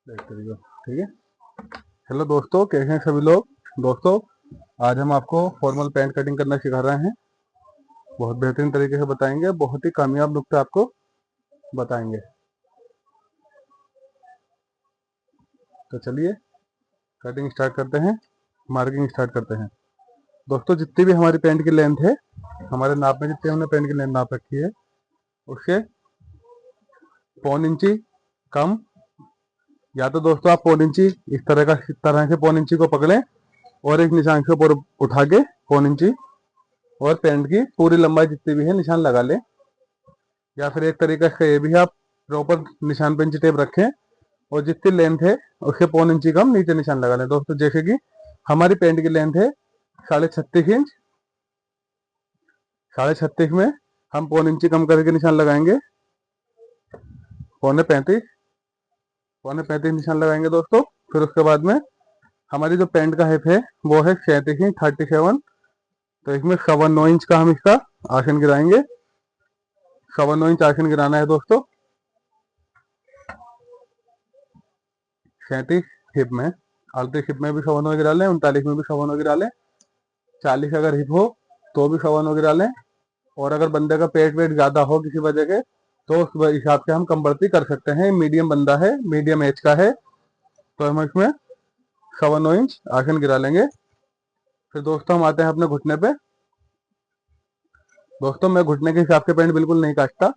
ठीक है। हेलो दोस्तों, कैसे हैं सभी लोग। दोस्तों, आज हम आपको फॉर्मल पैंट कटिंग करना सिखा रहे हैं। बहुत बेहतरीन तरीके से बताएंगे, बहुत ही कामयाब नुक्ते आपको बताएंगे। तो चलिए कटिंग स्टार्ट करते हैं, मार्किंग स्टार्ट करते हैं। दोस्तों, जितनी भी हमारी पैंट की लेंथ है, हमारे नाप में जितनी हमने पैंट की लेंथ नाप रखी है, उससे 1.25 इंची कम, या तो दोस्तों आप 1.25 इंची इस तरह से 1.25 इंची को पकड़ें और एक निशान के ऊपर उठा के 1.25 इंची और पैंट की पूरी लंबाई जितनी भी है निशान लगा लें। या फिर एक तरीका इसका ये भी है, आप प्रॉपर निशान पे इंची टेप रखें और जितनी लेंथ है उसके 1.25 इंची कम नीचे निशान लगा लें। दोस्तों, जैसे कि हमारी पैंट की लेंथ है 36.5 इंच, 36.5 में हम 1.25 इंची कम करके निशान लगाएंगे, 35 निशान लगाएंगे दोस्तों। फिर उसके बाद में हमारी जो पैंट का हिप है वो है 37 इंच, 37। तो इसमें 9.25 इंच का हम इसका आसन गिराएंगे। 9.25 इंच आसन गिराना है दोस्तों। 37 हिप में, 38 हिप में भी 9.25 गिरा लें, 39 में भी 9.25 गिरा लें, 40 अगर हिप हो तो भी 9.25 गिरा लें। और अगर बंदे का पेट वेट ज्यादा हो किसी वजह के, तो उस हिसाब से हम कम बढ़ती कर सकते हैं। मीडियम बंदा है, मीडियम एज का है, तो हम इसमें 9.25 इंच आसन गिरा लेंगे। फिर दोस्तों हम आते हैं अपने घुटने पे। दोस्तों, मैं घुटने के हिसाब से पैंट बिल्कुल नहीं काटता,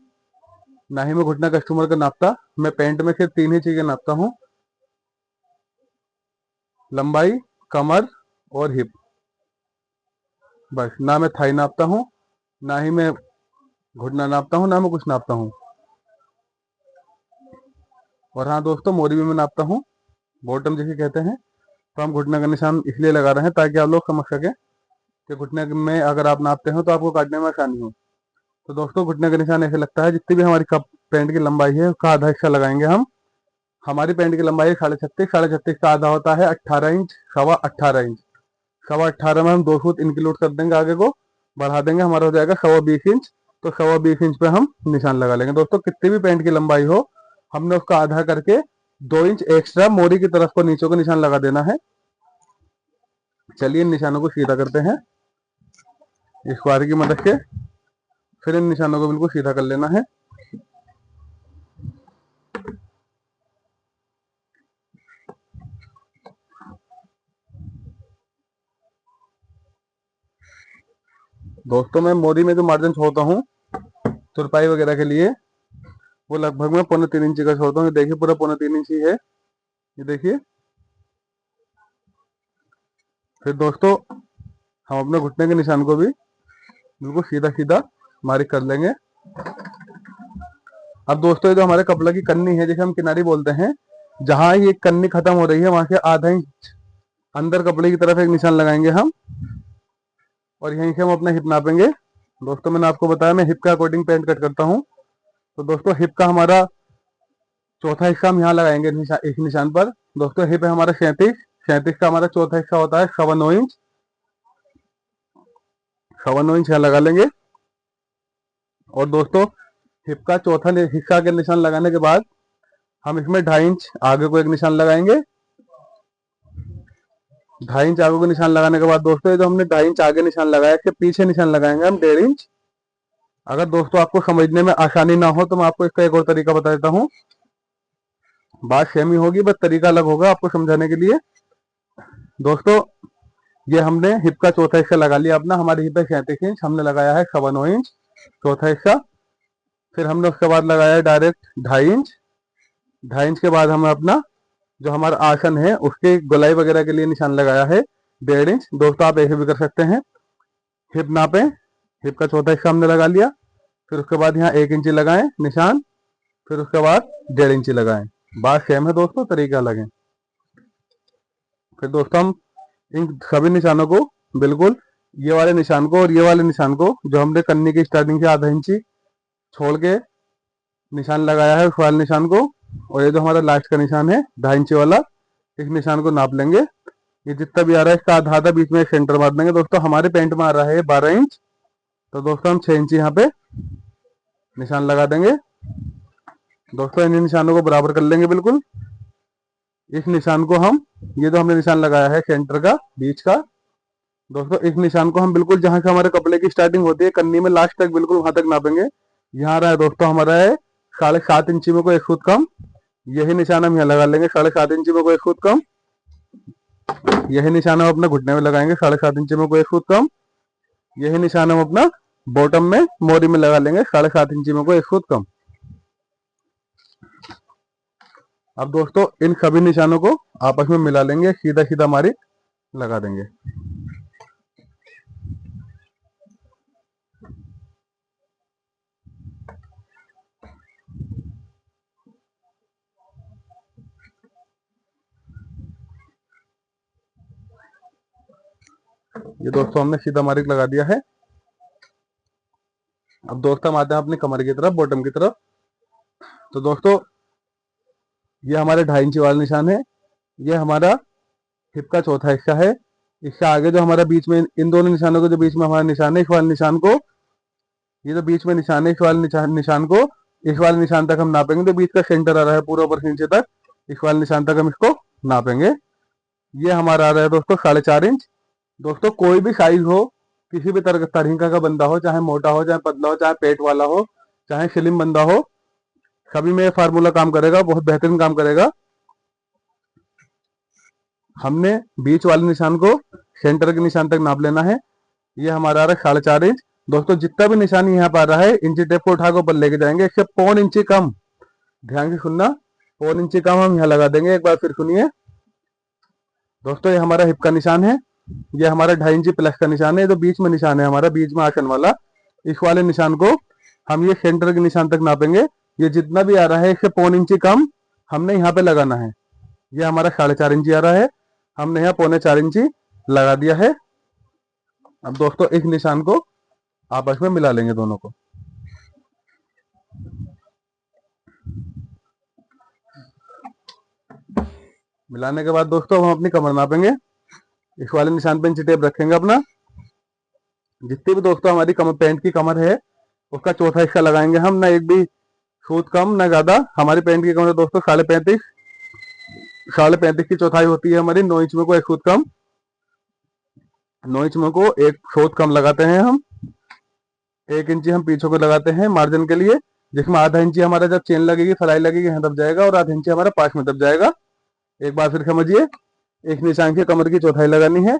ना ही मैं घुटना कस्टमर का नापता। मैं पैंट में सिर्फ 3 ही चीजें नापता हूँ: लंबाई, कमर और हिप। बस, ना मैं थाई नापता हूँ, ना ही मैं घुटना नापता हूँ, ना मैं कुछ नापता हूँ। और हाँ दोस्तों, मोरी भी मैं नापता हूँ, बॉटम जिसे कहते हैं। तो हम घुटने का निशान इसलिए लगा रहे हैं ताकि आप लोग समझ सकें कि घुटने में अगर आप नापते हो तो आपको काटने में आसानी हो। तो दोस्तों, घुटने का निशान ऐसे लगता है, जितनी भी हमारी कप पैंट की लंबाई है उसका आधा हिस्सा लगाएंगे हम। हमारी पैंट की लंबाई 36.5 का आधा होता है 18 इंच, 18.25 इंच। 18.25 में हम 2 फुट इंक्लूड कर देंगे, आगे को बढ़ा देंगे, हमारा हो जाएगा 20.25 इंच। तो 20.25 इंच पे हम निशान लगा लेंगे। दोस्तों, कितनी भी पैंट की लंबाई हो, हमने उसका आधा करके 2 इंच एक्स्ट्रा मोरी की तरफ को नीचे को निशान लगा देना है। चलिए इन निशानों को सीधा करते हैं इस कुआरी की मदद से। फिर इन निशानों को बिल्कुल सीधा कर लेना है। दोस्तों, मैं मोरी में जो मार्जिन छोड़ता हूँ तुरपाई वगैरह के लिए, वो लगभग मैं 3.25 इंची का छोड़ता हूँ। ये देखिए, पूरा 3.25 इंची है, ये देखिए। फिर दोस्तों, हम अपने घुटने के निशान को भी बिल्कुल सीधा सीधा मार्क कर लेंगे। अब दोस्तों, ये जो हमारे कपड़ा की कन्नी है, जिसे हम किनारी बोलते हैं, जहां ये कन्नी खत्म हो रही है वहां से आधा इंच अंदर कपड़े की तरफ एक निशान लगाएंगे हम, और यहीं से हम अपना हिप नापेंगे। दोस्तों, मैंने आपको बताया मैं हिप के अकॉर्डिंग पैंट कट करता हूँ। तो दोस्तों, हिप का हमारा चौथा हिस्सा हम यहाँ लगाएंगे इस निशान पर। दोस्तों, हिप है हमारा 37 का हमारा चौथा हिस्सा होता है 9.25 इंच। 9.25 इंच यहाँ लगा लेंगे। और दोस्तों, हिप का चौथा हिस्सा के निशान लगाने के बाद हम इसमें 2.5 इंच आगे को एक निशान लगाएंगे। 2.5 इंच आगे को निशान लगाने के बाद दोस्तों, ये जो हमने 2.5 इंच आगे निशान लगाया, इसके पीछे निशान लगाएंगे हम 1.5 इंच। अगर दोस्तों आपको समझने में आसानी ना हो तो मैं आपको इसका एक और तरीका बता देता हूँ। बात सेम ही होगी, बस तरीका अलग होगा आपको समझाने के लिए। दोस्तों, ये हमने हिप का चौथा हिस्सा लगा लिया अपना। हमारी हिप है 37 इंच, हमने लगाया है 9.25 इंच चौथा हिस्सा। फिर हमने उसके बाद लगाया है डायरेक्ट 2.5 इंच। 2.5 इंच के बाद हमें अपना जो हमारा आसन है उसके गोलाई वगैरह के लिए निशान लगाया है 1.5 इंच। दोस्तों, आप ऐसे भी कर सकते हैं। हिप नापे, हिप का चौथा हिस्सा हमने लगा लिया। फिर उसके बाद यहाँ 1 इंची लगाएं निशान, फिर उसके बाद 1.5 इंची लगाएं। बात सेम है दोस्तों, तरीका अलग है। फिर दोस्तों, हम इन सभी निशानों को बिल्कुल, ये वाले निशान को और ये वाले निशान को, जो हमने कन्नी की स्टार्टिंग से आधा इंची छोड़ के निशान लगाया है उस वाले निशान को, और ये जो हमारा लास्ट का निशान है 2.5 इंची वाला, इस निशान को नाप लेंगे। ये जितना भी आ रहा है इसका आधा आधा बीच में सेंटर मार देंगे। दोस्तों, हमारे पेंट में आ रहा है 12 इंच, तो दोस्तों हम 6 इंची यहाँ पे निशान लगा देंगे। दोस्तों, इन निशानों को बराबर कर लेंगे बिल्कुल। इस निशान को हम, ये जो हमने निशान लगाया है सेंटर का बीच का दोस्तों, इस निशान को हम बिल्कुल जहां से हमारे कपड़े की स्टार्टिंग होती है कन्नी में लास्ट तक बिल्कुल वहां तक नापेंगे। यहाँ रहा है दोस्तों हमारा है 7.5 इंची में को 1 फुट कम। यही निशान हम यहाँ लगा लेंगे 7.5 इंची में को 1 फुट कम। यही निशान हम अपने घुटने में लगाएंगे 7.5 इंची में को 1 फुट कम। यही निशान हम अपना बॉटम में मोरी में लगा लेंगे 7.5 इंची में को 1 फुट कम। अब दोस्तों इन सभी निशानों को आपस में मिला लेंगे, सीधा सीधा मार्क लगा देंगे। ये दोस्तों हमने सीधा मार्क लगा दिया है। अब दोस्तों हम आते हैं अपनी कमर की तरफ, बॉटम की तरफ। तो दोस्तों ये हमारे 2.5 इंची वाला निशान है। ये हमारा हिप का चौथा हिस्सा है। इससे आगे जो हमारा बीच में इन दोनों निशानों के जो बीच में हमारा निशान है, इस वाले निशान को, ये जो बीच में निशान है इस वाले निशान को इस वाले निशान तक हम नापेंगे। तो बीच का सेंटर आ रहा है पूरा ऊपर से नीचे तक, इस वाले निशान तक हम इसको नापेंगे। ये हमारा आ रहा है दोस्तों 4.5 इंच। दोस्तों कोई भी साइज हो, किसी भी तरीका का बंदा हो, चाहे मोटा हो, चाहे पतला हो, चाहे पेट वाला हो, चाहे स्लिम बंदा हो, सभी में ये फार्मूला काम करेगा, बहुत बेहतरीन काम करेगा। हमने बीच वाले निशान को सेंटर के निशान तक नाप लेना है। ये हमारा आ रहा है 4.5 इंच। दोस्तों जितना भी निशान यहाँ पर आ रहा है, इंची टेप को उठा के ऊपर लेके जाएंगे, इससे 1.25 इंची कम, ध्यान से सुनना, 1.25 इंची कम हम यहाँ लगा देंगे। एक बार फिर सुनिए दोस्तों, ये हमारा हिप का निशान है। ये हमारा 2.5 इंची प्लस का निशान है। जो बीच में निशान है हमारा, बीच में आसन वाला, इस वाले निशान को हम ये सेंटर के निशान तक नापेंगे। ये जितना भी आ रहा है इससे 1.25 इंची कम हमने यहाँ पे लगाना है। ये हमारा 4.5 इंची आ रहा है, हमने यहाँ 3.25 इंची लगा दिया है। अब दोस्तों इस निशान को आपस में मिला लेंगे दोनों को। मिलाने के बाद दोस्तों हम अपनी कमर नापेंगे। इस वाले निशान पे इंची टेप रखेंगे अपना। जितनी भी दोस्तों हमारी कमर, पैंट की कमर है, उसका चौथा हिस्सा लगाएंगे हम, ना एक भी सूत कम ना ज्यादा। हमारी पैंट की कमर दोस्तों 35.5 की चौथाई होती है हमारी। 9 इंच में को 1 सूत कम, 9 इंच में को 1 सूत कम लगाते हैं हम। 1 इंची हम पीछे को लगाते हैं मार्जिन के लिए, जिसमें आधा इंची हमारा जब चेन लगेगी, फलाई लगेगी, यहाँ दब जाएगा, और आधा इंची हमारा पास में दब जाएगा। एक बार फिर समझिए, एक निशान की कमर की चौथाई लगानी है।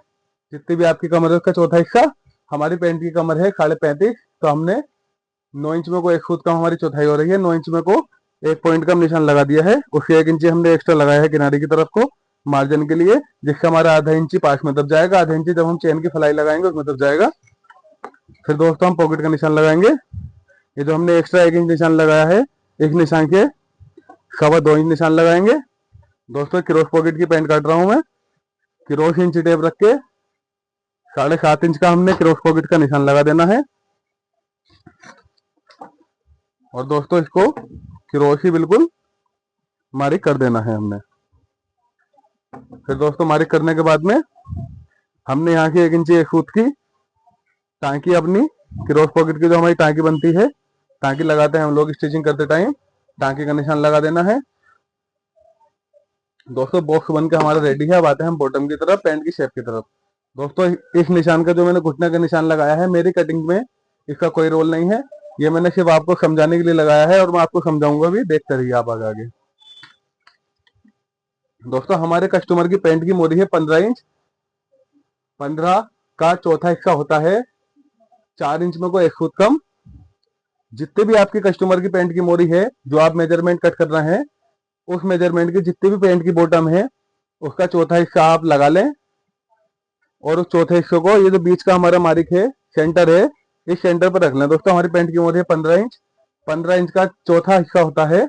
जितनी भी आपकी कमर है उसका चौथा हिस्सा, हमारी पैंट की कमर है 35.5, तो हमने 9 इंच में को 1 फुट कम हमारी चौथाई हो रही है। 9 इंच में को 1 पॉइंट कम निशान लगा दिया है, उससे 1 इंची हमने एक्स्ट्रा लगाया है किनारे की तरफ को मार्जिन के लिए, जिससे हमारा आधा इंची पास में दब जाएगा। आधा इंची जब हम चेन की फलाई लगाएंगे उसमें दब जाएगा। फिर दोस्तों हम पॉकेट का निशान लगाएंगे। ये जो हमने एक्स्ट्रा 1 इंच निशान लगाया है, एक निशान के 2.25 इंच निशान लगाएंगे। दोस्तों क्रॉस पॉकेट की पैंट काट रहा हूं मैं। क्रॉस इंची टेप रख के 7.5 इंच का हमने क्रॉस पॉकेट का निशान लगा देना है। और दोस्तों इसको क्रॉस ही बिल्कुल मार्क कर देना है हमने। फिर दोस्तों मार्क करने के बाद में हमने यहाँ की 1 इंची 1 फुट की टांकी, अपनी क्रॉस पॉकेट की जो हमारी टांकी बनती है, टांकी लगाते हैं हम लोग स्टिचिंग करते टाइम, टांकी का निशान लगा देना है। दोस्तों बॉक्स बन के हमारा रेडी है। अब आते हैं हम बॉटम की तरफ, पैंट की शेप की तरफ। दोस्तों इस निशान का जो मैंने घुटने का निशान लगाया है, मेरी कटिंग में इसका कोई रोल नहीं है। ये मैंने सिर्फ आपको समझाने के लिए लगाया है, और मैं आपको समझाऊंगा भी, देखते रहिए आप आगे। दोस्तों हमारे कस्टमर की पैंट की मोरी है 15 इंच। 15 का चौथा हिस्सा होता है 4 इंच में को 1 फुट कम। जितने भी आपकी कस्टमर की पैंट की मोरी है, जो आप मेजरमेंट कट कर रहे हैं, उस मेजरमेंट की जितने भी पैंट की बॉटम है, उसका चौथा हिस्सा आप लगा लें। और उस चौथे हिस्से को, ये जो बीच का हमारा मार्क है, सेंटर है, इस सेंटर पर रख लें। दोस्तों हमारी पैंट की मोरी है 15 इंच। 15 इंच का चौथा हिस्सा होता है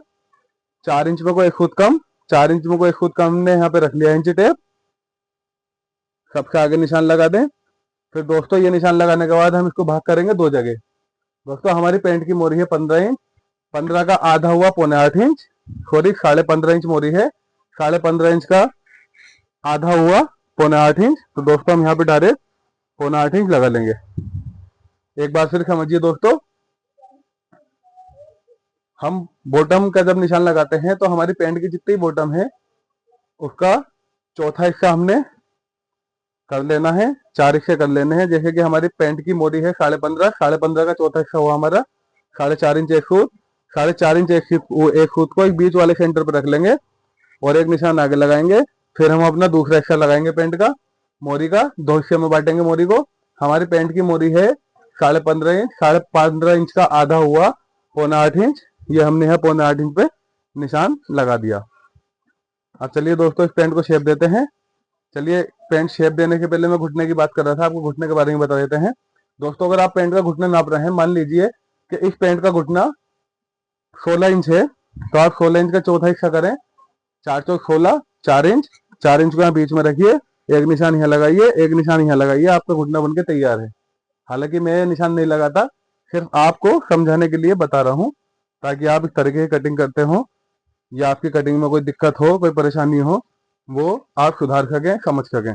4 इंच में को 1 फुट कम। 4 इंच में को 1 फुट कम हमने यहाँ पे रख लिया इंची टेप। सबसे आगे निशान लगा दें। फिर दोस्तों ये निशान लगाने के बाद हम इसको भाग करेंगे 2 जगह। दोस्तों हमारी पैंट की मोरी है 15 इंच। 15 का आधा हुआ 0.25 इंच, सॉरी 15.5 इंच मोरी है। 15.5 इंच का आधा हुआ 0.25 इंच। तो दोस्तों हम यहाँ पे डायरेक्ट 0.25 इंच लगा लेंगे। एक बार फिर समझिए दोस्तों, हम बॉटम का जब निशान लगाते हैं, तो हमारी पैंट की जितनी बॉटम है उसका चौथा हिस्सा हमने कर लेना है, 4 हिस्से कर लेने हैं। जैसे कि हमारी पैंट की मोरी है 15.5, 15.5 का चौथा हिस्सा हुआ हमारा 4.5 इंच एक सूत, 4.5 इंच एक सूत को एक बीच वाले सेंटर पर रख लेंगे और एक निशान आगे लगाएंगे। फिर हम अपना दूसरा हिस्सा लगाएंगे पैंट का, मोरी का 2 हिस्से में बांटेंगे मोरी को। हमारी पैंट की मोरी है 15.5 इंच, 15.5 इंच का आधा हुआ 7.25 इंच। ये हमने यहाँ 7.25 इंच पे निशान लगा दिया। अब चलिए दोस्तों इस पैंट को शेप देते हैं। चलिए पैंट शेप देने के पहले मैं घुटने की बात कर रहा था, आपको घुटने के बारे में बता देते हैं। दोस्तों अगर आप पैंट का घुटना नाप रहे हैं, मान लीजिए कि इस पैंट का घुटना 16 इंच है, तो आप 16 इंच का चौथा हिस्सा करें, 4 चौक 16, 4 इंच, 4 इंच को यहाँ बीच में रखिए, एक निशान यहाँ लगाइए, एक निशान यहाँ लगाइए, आपका घुटना बनके तैयार है। हालांकि मैं निशान नहीं लगाता, सिर्फ आपको समझाने के लिए बता रहा हूँ, ताकि आप इस तरीके की कटिंग करते हो या आपकी कटिंग में कोई दिक्कत हो, कोई परेशानी हो, वो आप सुधार सकें, समझ सकें।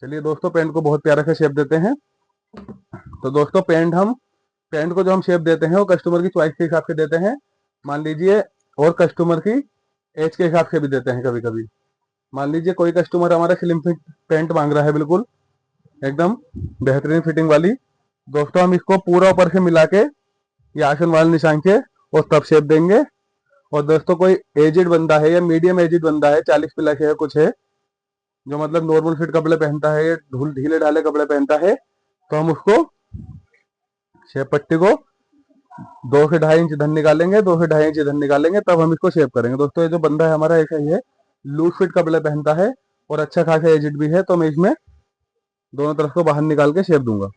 चलिए दोस्तों पैंट को बहुत प्यारा सा शेप देते हैं। तो दोस्तों पैंट को जो हम शेप देते हैं वो कस्टमर की चॉइस के हिसाब से देते हैं, मान लीजिए, और कस्टमर की एज के हिसाब से भी देते हैं कभी कभी। मान लीजिए कोई कस्टमर हमारा स्लिम फिट पैंट मांग रहा है, बिल्कुल एकदम बेहतरीन फिटिंग वाली, दोस्तों हम इसको पूरा ऊपर से मिला के या आसन वाले निशान से और तब शेप देंगे। और दोस्तों कोई एजिड बंदा है या मीडियम एजिड बंदा है, 40 प्लस है, कुछ है जो मतलब नॉर्मल फिट कपड़े पहनता है, ढीले ढाले कपड़े पहनता है, तो हम उसको शेप पट्टी को 2 से 2.5 इंच इधर निकालेंगे, 2 से 2.5 इंच इधर निकालेंगे, तब हम इसको शेप करेंगे। दोस्तों ये जो बंदा है हमारा ऐसा ही है, लूज फिट कपड़े पहनता है और अच्छा खासा एजिड भी है, तो मैं इसमें दोनों तरफ को बाहर निकाल के शेप दूंगा।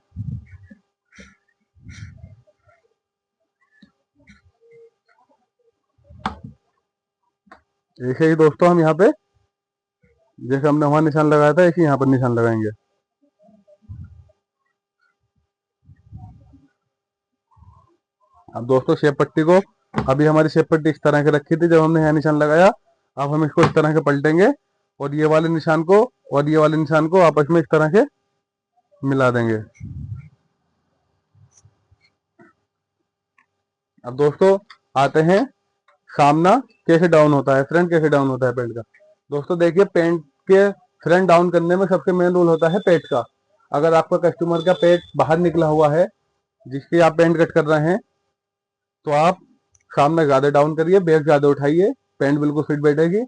ऐसे ही दोस्तों हम यहाँ पे जैसे हमने वहां निशान लगाया था, ऐसे यहाँ पर निशान लगाएंगे। अब दोस्तों शेप पट्टी को, अभी हमारी शेप पट्टी इस तरह के रखी थी जब हमने यहाँ निशान लगाया, अब हम इसको इस तरह से पलटेंगे और ये वाले निशान को और ये वाले निशान को आपस में इस तरह से मिला देंगे। अब दोस्तों आते हैं सामना कैसे डाउन होता है, फ्रंट कैसे डाउन होता है पैंट का। दोस्तों देखिए पैंट के फ्रंट डाउन करने में सबसे मेन रूल होता है पेट का। अगर आपका कस्टमर का पेट बाहर निकला हुआ है जिसकी आप पैंट कट कर रहे हैं, तो आप सामने ज्यादा डाउन करिए, बैक ज्यादा उठाइए, पैंट बिल्कुल फिट बैठेगी।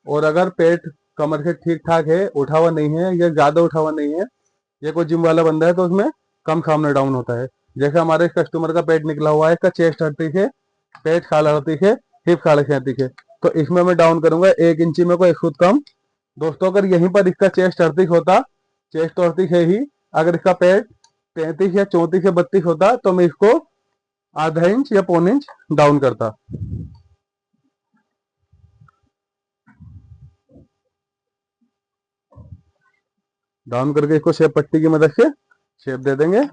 और अगर पेट कमर से ठीक ठाक है, उठा हुआ नहीं है या ज्यादा उठा हुआ नहीं है, या कोई जिम वाला बंदा है, तो उसमें कम सामने डाउन होता है। जैसे हमारे कस्टमर का पेट निकला हुआ है, इसका चेस्ट 38 है, पेट 38 है, हिप 37.5 है, तो इसमें मैं डाउन करूंगा 1 इंची में को 1 फुट कम। दोस्तों अगर यहीं पर इसका चेस्ट 38 होता, चेस्ट तो 38 है ही, अगर इसका पेट 33 या 34 या 32 होता, तो मैं इसको आधा इंच या 1.25 इंच डाउन करता। डाउन करके इसको शेप पट्टी की मदद से शेप दे देंगे।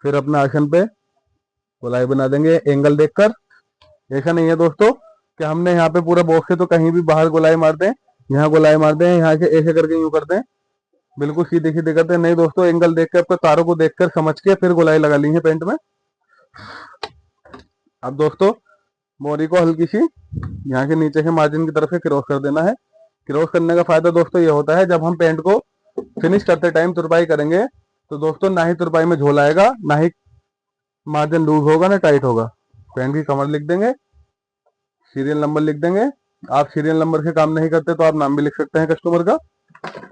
फिर अपना आसन पे गोलाई बना देंगे एंगल देखकर। ऐसा नहीं है दोस्तों कि हमने यहाँ पे पूरा बॉक्स है तो कहीं भी बाहर गोलाई मार दें, यहाँ गोलाई मार दें, यहाँ से ऐसे करके यूं करते हैं, बिल्कुल सीधे सीधे करते हैं। नहीं दोस्तों, एंगल देखकर, अपने तारों को देखकर समझ के फिर गोलाई लगा ली है पेंट में। अब दोस्तों मोरी को हल्की सी यहाँ के नीचे के मार्जिन की तरफ से क्रॉस कर देना है। क्रॉस करने का फायदा दोस्तों ये होता है, जब हम पेंट को फिनिश करते टाइम तुरपाई करेंगे, तो दोस्तों ना ही तुरपाई में झोल आएगा, ना ही मार्जिन लूज होगा, ना टाइट होगा। पेंट की कमर लिख देंगे, सीरियल नंबर लिख देंगे। आप सीरियल नंबर से काम नहीं करते तो आप नाम भी लिख सकते हैं कस्टमर का।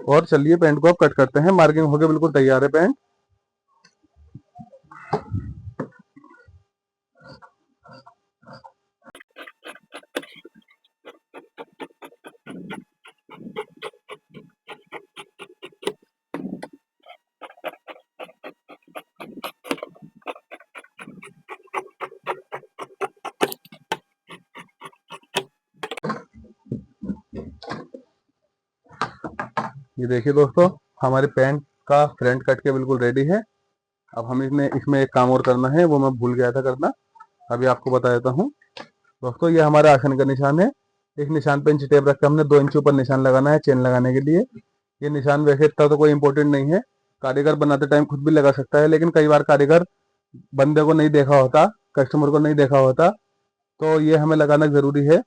और चलिए पेंट को आप कट करते हैं। मार्किंग होकर बिल्कुल तैयार है पेंट। ये देखिए दोस्तों, हमारे पैंट का फ्रंट कट के बिल्कुल रेडी है। अब हम इसमें एक काम और करना है, वो मैं भूल गया था करना, अभी आपको बता देता हूँ। दोस्तों ये हमारा आसन का निशान है। इस निशान पे इंच टेप रख के हमने 2 इंच ऊपर निशान लगाना है चेन लगाने के लिए। ये निशान वैसे इतना तो कोई इंपॉर्टेंट नहीं है, कारीगर बनाते टाइम खुद भी लगा सकता है, लेकिन कई बार कारीगर बंदे को नहीं देखा होता, कस्टमर को नहीं देखा होता, तो ये हमें लगाना जरूरी है।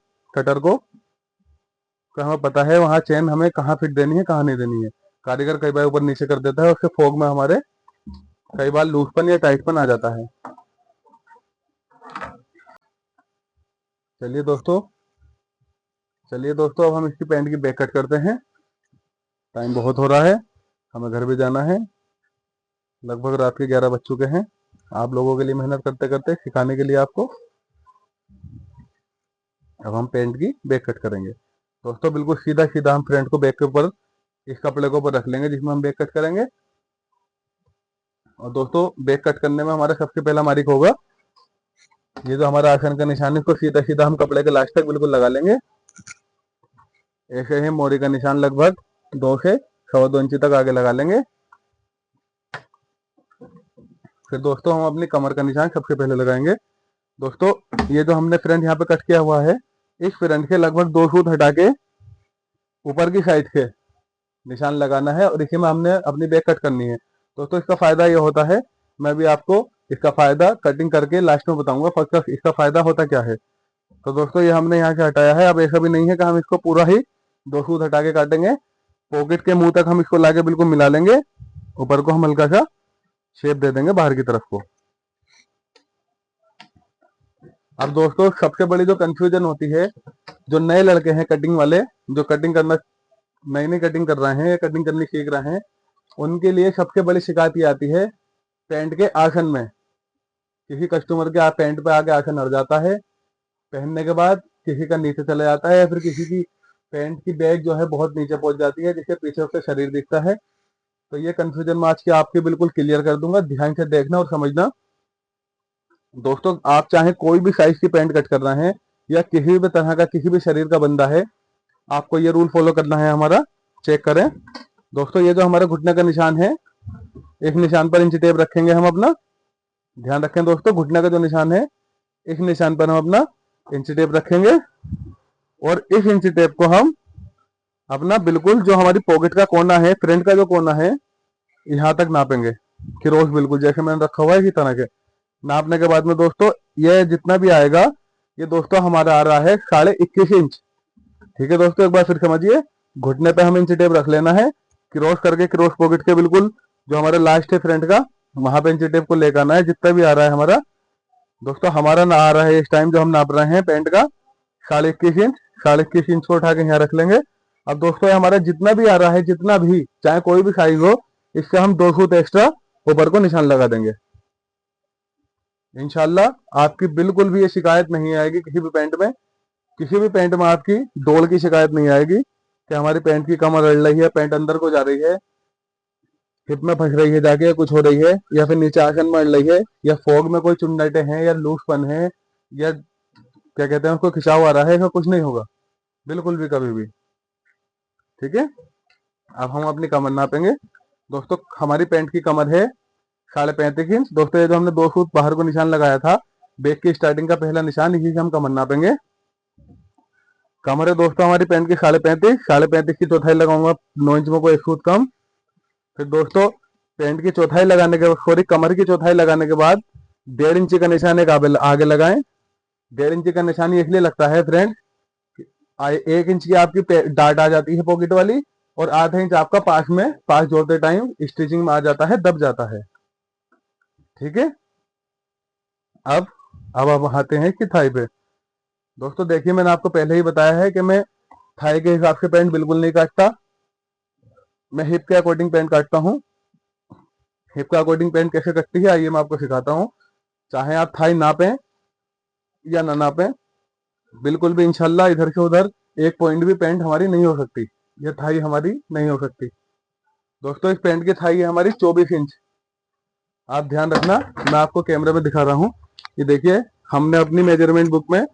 का हमें पता है वहां चेन हमें कहाँ फिट देनी है कहाँ नहीं देनी है। कारीगर कई बार ऊपर नीचे कर देता है, उसके फोग में हमारे कई बार लूजपन या टाइटपन आ जाता है। चलिए दोस्तों, अब हम इसकी पैंट की बैक कट करते हैं। टाइम बहुत हो रहा है, हमें घर भी जाना है। लगभग रात के 11 बज चुके हैं। आप लोगों के लिए मेहनत करते करते, सिखाने के लिए आपको। अब हम पैंट की बैक कट करेंगे दोस्तों। बिल्कुल सीधा सीधा हम फ्रंट को बैक के ऊपर, इस कपड़े के ऊपर रख लेंगे जिसमें हम बैक कट करेंगे। और दोस्तों बैक कट करने में हमारा सबसे पहला मारिक होगा ये जो हमारा आसन का निशान है, इसको सीधा सीधा हम कपड़े के लास्ट तक बिल्कुल लगा लेंगे। ऐसे ही मोरी का निशान लगभग 2 से 2.25 इंच तक आगे लगा लेंगे। फिर दोस्तों हम अपनी कमर का निशान सबसे पहले लगाएंगे। दोस्तों ये जो हमने फ्रंट यहाँ पे कट किया हुआ है, इस फ्रंट के लगभग 2 सूत हटा के ऊपर की साइड के निशान लगाना है और इसी में हमने अपनी बैक कट करनी है। दोस्तों इसका फायदा ये होता है, मैं भी आपको इसका फायदा कटिंग करके लास्ट में बताऊंगा। फर्स्ट इसका फायदा होता क्या है। तो दोस्तों ये हमने यहाँ से हटाया है। अब ऐसा भी नहीं है कि हम इसको पूरा ही 2 सूत हटा के काटेंगे। पॉकेट के मुंह तक हम इसको लाके बिल्कुल मिला लेंगे। ऊपर को हम हल्का सा शेप दे देंगे बाहर की तरफ को। अब दोस्तों सबसे बड़ी जो कंफ्यूजन होती है, जो नए लड़के हैं कटिंग वाले, जो कटिंग करना नई नई कटिंग कर रहे हैं या कटिंग करनी सीख रहे हैं, उनके लिए सबसे बड़ी शिकायत ये आती है पैंट के आसन में। किसी कस्टमर के पैंट पे आके आसन अड़ जाता है, पहनने के बाद किसी का नीचे चला जाता है, या फिर किसी की पैंट की बैग जो है बहुत नीचे पहुंच जाती है जिसके पीछे उसका शरीर दिखता है। तो ये कंफ्यूजन मैं आज के आपके बिल्कुल क्लियर कर दूंगा, ध्यान से देखना और समझना। दोस्तों आप चाहे कोई भी साइज की पैंट कट कर रहे हैं या किसी भी तरह का किसी भी शरीर का बंदा है, आपको ये रूल फॉलो करना है हमारा। चेक करें दोस्तों, ये जो हमारा घुटने का निशान है, इस निशान पर इंच टेप रखेंगे हम अपना। ध्यान रखें दोस्तों, घुटने का जो निशान है, इस निशान पर हम अपना इंच टेप रखेंगे और इस इंच टेप को हम अपना बिल्कुल जो हमारी पॉकेट का कोना है, फ्रंट का जो कोना है, यहाँ तक नापेंगे। क्रोस बिल्कुल जैसे मैंने रखा हुआ है इसी तरह के नापने के बाद में दोस्तों ये जितना भी आएगा, ये दोस्तों हमारा आ रहा है 21.5 इंच। ठीक है दोस्तों, एक बार फिर समझिए, घुटने पे हम इंच टेप रख लेना है, क्रॉस करके क्रॉस पॉकेट के बिल्कुल जो हमारा लास्ट है फ्रंट का, वहां पे इंच टेप को लेकर आना है। जितना भी आ रहा है हमारा दोस्तों, हमारा ना आ रहा है इस टाइम जो हम नाप रहे हैं पैंट का 21.5 इंच। 21.5 इंच को उठा के यहाँ रख लेंगे। अब दोस्तों हमारा जितना भी आ रहा है, जितना भी चाहे कोई भी साइज हो, इससे हम 2 फुट एक्स्ट्रा ऊपर को निशान लगा देंगे। इंशाल्लाह आपकी बिल्कुल भी ये शिकायत नहीं आएगी किसी भी पैंट में। किसी भी पैंट में आपकी डोल की शिकायत नहीं आएगी कि हमारी पैंट की कमर अड़ रही है, पैंट अंदर को जा रही है, हिप में फंस रही है जाके, या कुछ हो रही है, या फिर नीचे आसन में अड़ रही है, या फोग में कोई चुन्नटे हैं, या लूजपन है, या क्या कहते हैं उसको खिंचाव आ रहा है, ऐसा कुछ नहीं होगा बिल्कुल भी कभी भी। ठीक है, अब हम अपनी कमर नापेंगे। दोस्तों हमारी पैंट की कमर है 35.5 इंच। दोस्तों ये जो हमने 2 फुट बाहर को निशान लगाया था, बैक की स्टार्टिंग का पहला निशान, इसी से हम कमर नापेंगे। कमर है दोस्तों हमारी पैंट की 35.5, 35.5 की चौथाई लगाऊंगा 9 इंच में, कोई 1 फुट कम। फिर दोस्तों पैंट की चौथाई लगाने के, सॉरी कमर की चौथाई लगाने के बाद 1.5 इंच का निशान एक आगे लगाएं। 1.5 इंच का निशान इसलिए लगता है फ्रेंड, 1 इंच की आपकी डाट आ जाती है पॉकेट वाली, और आधा इंच आपका पास जोड़ते टाइम स्टिचिंग में आ जाता है, दब जाता है। ठीक है, अब आते हैं इसकी थाई पे। दोस्तों देखिए, मैंने आपको पहले ही बताया है कि मैं थाई के हिसाब से पैंट बिल्कुल नहीं काटता, मैं हिप के अकॉर्डिंग पैंट काटता हूँ। हिप का अकॉर्डिंग पैंट कैसे कटती है आइए मैं आपको सिखाता हूँ। चाहे आप थाई नापें या ना नापें, बिल्कुल भी इंशाल्लाह इधर से उधर 1 पॉइंट भी पैंट हमारी नहीं हो सकती, यह थाई हमारी नहीं हो सकती। दोस्तों इस पैंट की थाई है हमारी 24 इंच। आप ध्यान रखना, मैं आपको कैमरे में दिखा रहा हूँ। ये देखिए, हमने अपनी मेजरमेंट बुक में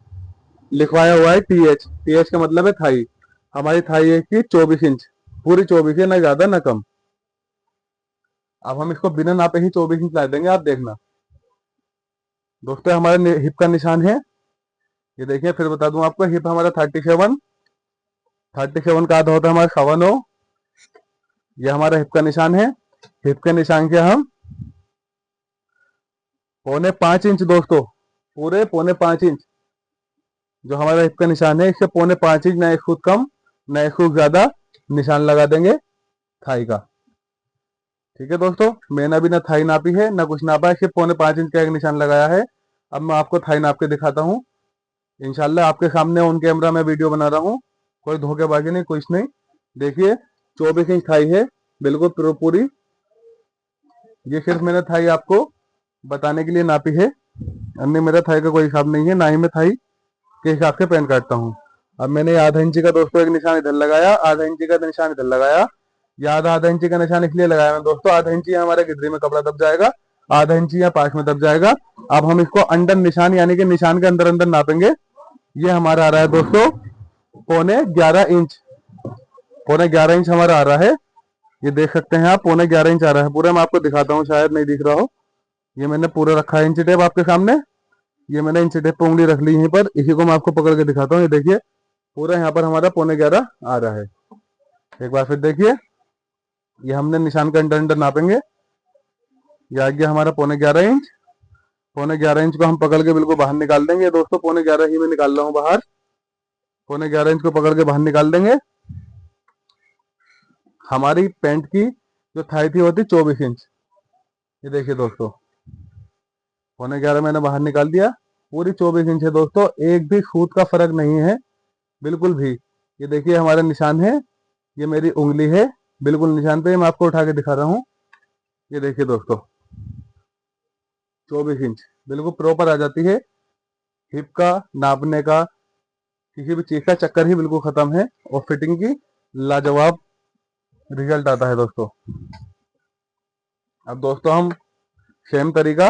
लिखवाया हुआ है TH। TH का मतलब है थाई। हमारी थाई है कि 24 इंच, पूरी 24 है, ना ज्यादा ना कम। अब हम इसको बिना नापे ही 24 इंच ला देंगे, आप देखना। दोस्तों हमारे हिप का निशान है, ये देखिए, फिर बता दूं आपको, हिप हमारा 37 का आधा होता है हमारा 9.25। ये हमारा हिप का निशान है। हिप के निशान के हम 4.25 इंच दोस्तों, पूरे 4.25 इंच जो हमारा हिप का निशान है, इससे 4.25 इंच ना 1 फुट कम न इसको ज्यादा निशान लगा देंगे थाई का। ठीक है दोस्तों, मैंने अभी ना थाई नापी है ना कुछ नापा है, सिर्फ 4.5 इंच का एक निशान लगाया है। अब मैं आपको थाई नाप के दिखाता हूँ। इंशाल्लाह आपके सामने ऑन कैमरा में वीडियो बना रहा हूँ, कोई धोखेबाजी नहीं, कुछ नहीं। देखिए 24 इंच थाई है, बिल्कुल पूरी। ये सिर्फ मैंने थाई आपको बताने के लिए नापी है, अन्य मेरा थाई का कोई हिसाब नहीं है, ना ही मैं थाई के हिसाब से पैंट काटता हूँ। अब मैंने आधा इंची का दोस्तों एक निशान इधर लगाया, आधा इंची का निशान इधर लगाया। ये आधा इंची का निशान इसलिए लगाया मैं दोस्तों, आधा इंची हमारे गिदरी में कपड़ा दब जाएगा, आधा इंची या पास में दब जाएगा। अब हम इसको अंडर निशान यानी कि निशान के अंदर अंदर नापेंगे। ये हमारा आ रहा है दोस्तों 11.5 इंच, 11.5 इंच हमारा आ रहा है। ये देख सकते हैं आप, 11.5 इंच आ रहा है पूरा। मैं आपको दिखाता हूँ, शायद नहीं दिख रहा हो। ये मैंने पूरा रखा है इंची टेप आपके सामने। ये मैंने इंची टेप पे उंगली रख ली यहीं पर, इसी को मैं आपको पकड़ के दिखाता हूँ। ये देखिए पूरा यहाँ पर हमारा 11.5 आ रहा है। एक बार फिर देखिए, ये हमने निशान के अंदर अंदर नापेंगे। ये आ गया हमारा 11.5 इंच। 11.5 इंच को हम पकड़ के बिल्कुल बाहर निकाल देंगे दोस्तों। 11.5 ही मैं निकाल रहा हूँ बाहर। 11.5 इंच को पकड़ के बाहर निकाल देंगे। हमारी पैंट की जो थाई थी वो थी 24 इंच। ये देखिए दोस्तों 11.5 मैंने बाहर निकाल दिया, पूरी 24 इंच है दोस्तों। एक भी सूत का फर्क नहीं है बिल्कुल भी। ये देखिए हमारा निशान है, ये मेरी उंगली है बिल्कुल निशान पे, मैं आपको उठा के दिखा रहा हूँ। ये देखिए दोस्तों 24 इंच बिल्कुल प्रॉपर आ जाती है। हिप का नापने का किसी भी चीज का चक्कर ही बिल्कुल खत्म है, और फिटिंग की लाजवाब रिजल्ट आता है दोस्तों। अब दोस्तों हम सेम तरीका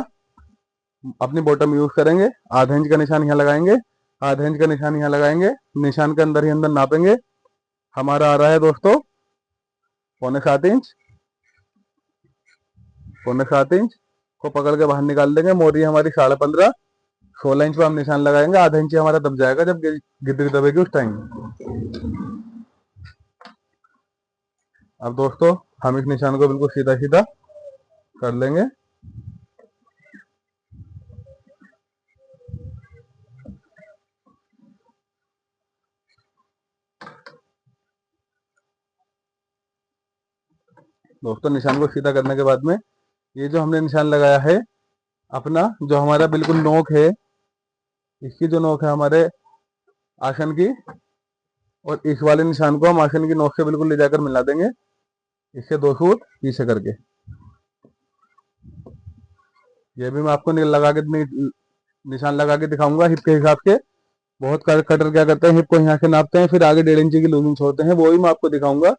अपनी बॉटम यूज करेंगे। आधा इंच का निशान यहाँ लगाएंगे, आधा इंच का निशान यहाँ लगाएंगे, निशान के अंदर ही अंदर नापेंगे। हमारा आ रहा है दोस्तों 6.25 इंच। 6.25 इंच को पकड़ के बाहर निकाल देंगे। मोरी हमारी 15.5, 16 इंच पे हम निशान लगाएंगे। आधा इंच हमारा दब जाएगा जब गिद्दी दबेगी उस टाइम। अब दोस्तों हम इस निशान को बिल्कुल सीधा सीधा कर लेंगे। दोस्तों निशान को सीधा करने के बाद में ये जो हमने निशान लगाया है अपना, जो हमारा बिल्कुल नोक है, इसकी जो नोक है हमारे आसन की, और इस वाले निशान को हम आसन की नोक से बिल्कुल ले जाकर मिला देंगे, इससे 2 सूत पीछे करके। ये भी मैं आपको लगा के निशान लगा के दिखाऊंगा हिप के हिसाब से। बहुत कटर क्या करते हैं, हिप को यहाँ से नापते हैं, फिर आगे 1.5 इंची की लूजिंग छोड़ते हैं, वो भी मैं आपको दिखाऊंगा।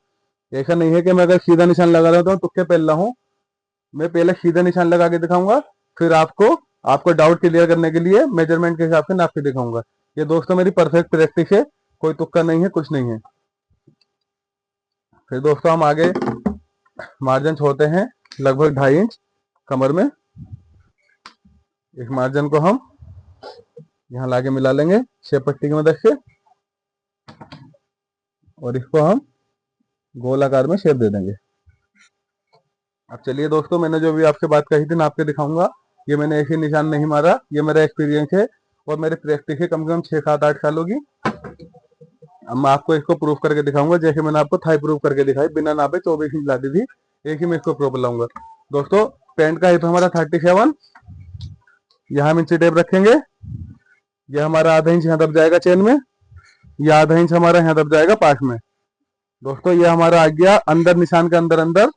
ऐसा नहीं है कि मैं अगर सीधा निशान लगा रहा हूँ तो तुक्के पहन रहा हूँ। मैं पहले सीधा निशान लगा के दिखाऊंगा, फिर आपको डाउट क्लियर करने के लिए मेजरमेंट के हिसाब से नाप के दिखाऊंगा। ये दोस्तों मेरी परफेक्ट प्रैक्टिस है, कोई तुक्का नहीं है, कुछ नहीं है। फिर दोस्तों हम आगे मार्जिन छोड़ते हैं लगभग 2.5 इंच कमर में। इस मार्जिन को हम यहाँ लाके मिला लेंगे शेप पट्टी की मदद से, और इसको हम गोल आकार में शेप दे देंगे। अब चलिए दोस्तों, मैंने जो भी आपसे बात कही थी नाप के दिखाऊंगा। ये मैंने ऐसे निशान नहीं मारा, ये मेरा एक्सपीरियंस है और मेरी प्रैक्टिस है कम से कम 6, 7, 8 सालों की। अब मैं आपको इसको प्रूफ करके दिखाऊंगा, जैसे मैंने आपको थाई प्रूफ करके दिखाई, बिना नापे 24 इंच ला दी थी, एक ही मैं इसको प्रूफ लाऊंगा। दोस्तों पैंट का हिप हमारा 37, यहाँ हम इंची टेप रखेंगे। ये हमारा आधा इंच यहाँ दब जाएगा चेन में, ये आधा इंच हमारा यहाँ दब जाएगा पास में। दोस्तों ये हमारा आ गया अंदर निशान के अंदर अंदर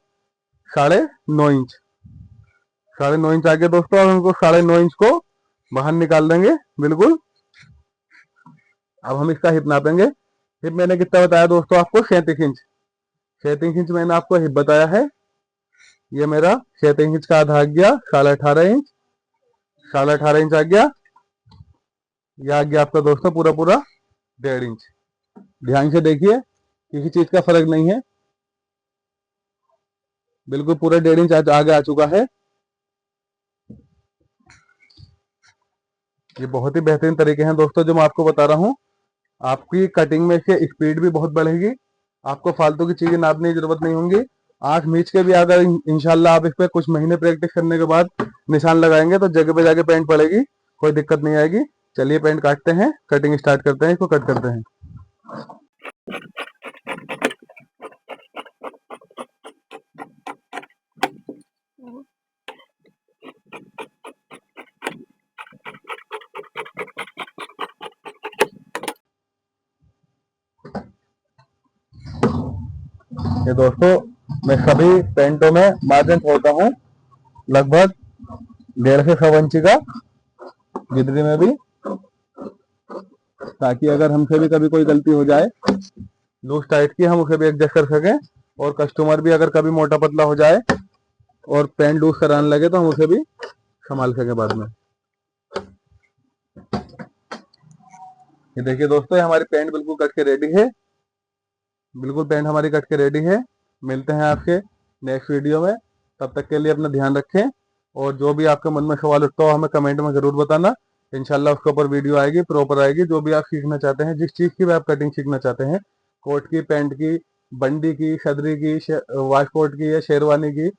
9.5 इंच। 9.5 इंच आ गया दोस्तों। अब हमको 9.5 इंच को बाहर निकाल देंगे बिल्कुल। अब हम इसका हिप नापेंगे। हिप मैंने कितना बताया दोस्तों आपको, 37 इंच। 37 इंच मैंने आपको हिप बताया है। ये मेरा 37 इंच का आधा आ गया 18.5 इंच। 18.5 इंच आ गया। यह आ गया आपका दोस्तों पूरा पूरा 1.5 इंच। ध्यान से देखिए, किसी चीज का फर्क नहीं है, बिल्कुल पूरा 1.5 इंच आगे आ चुका है। ये बहुत ही बेहतरीन तरीके हैं दोस्तों जो मैं आपको बता रहा हूँ। आपकी कटिंग में से स्पीड भी बहुत बढ़ेगी, आपको फालतू की चीजें नापने की जरूरत नहीं होंगी। 8 मीच के भी अगर इंशाल्लाह आप इस पे कुछ महीने प्रैक्टिस करने के बाद निशान लगाएंगे तो जगह पे जाके पेंट पड़ेगी, कोई दिक्कत नहीं आएगी। चलिए पेंट काटते हैं, कटिंग स्टार्ट करते हैं, इसको कट करते हैं। ये दोस्तों मैं सभी पेंटों में मार्जिन छोड़ता हूँ लगभग 1.5 से 1.25 इंच का, गिदरी में भी, ताकि अगर हमसे भी कभी कोई गलती हो जाए लूज टाइट की, हम उसे भी एडजस्ट कर सकें। और कस्टमर भी अगर कभी मोटा पतला हो जाए और पेंट लूज कराने लगे तो हम उसे भी संभाल सकें बाद में। ये देखिए दोस्तों, ये हमारी पेंट बिल्कुल कट के रेडी है। बिल्कुल पेंट हमारी कट के रेडी है। मिलते हैं आपके नेक्स्ट वीडियो में, तब तक के लिए अपना ध्यान रखें। और जो भी आपके मन में सवाल उठता हो हमें कमेंट में जरूर बताना, इंशाल्लाह उसके ऊपर वीडियो आएगी, प्रॉपर आएगी। जो भी आप सीखना चाहते हैं, जिस चीज की भी आप कटिंग सीखना चाहते हैं, कोट की, पैंट की, बंडी की, सदरी की, वाशकोट की या शेरवानी की,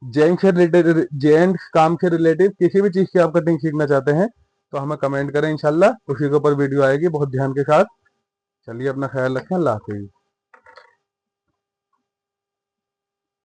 जेंट्स से रिलेटेड, जेंट्स काम से रिलेटिव किसी भी चीज की आप कटिंग सीखना चाहते हैं तो हमें कमेंट करें, इंशाल्लाह उसी के ऊपर वीडियो आएगी बहुत ध्यान के साथ। चलिए अपना ख्याल रखें, अल्लाह हाफिज़।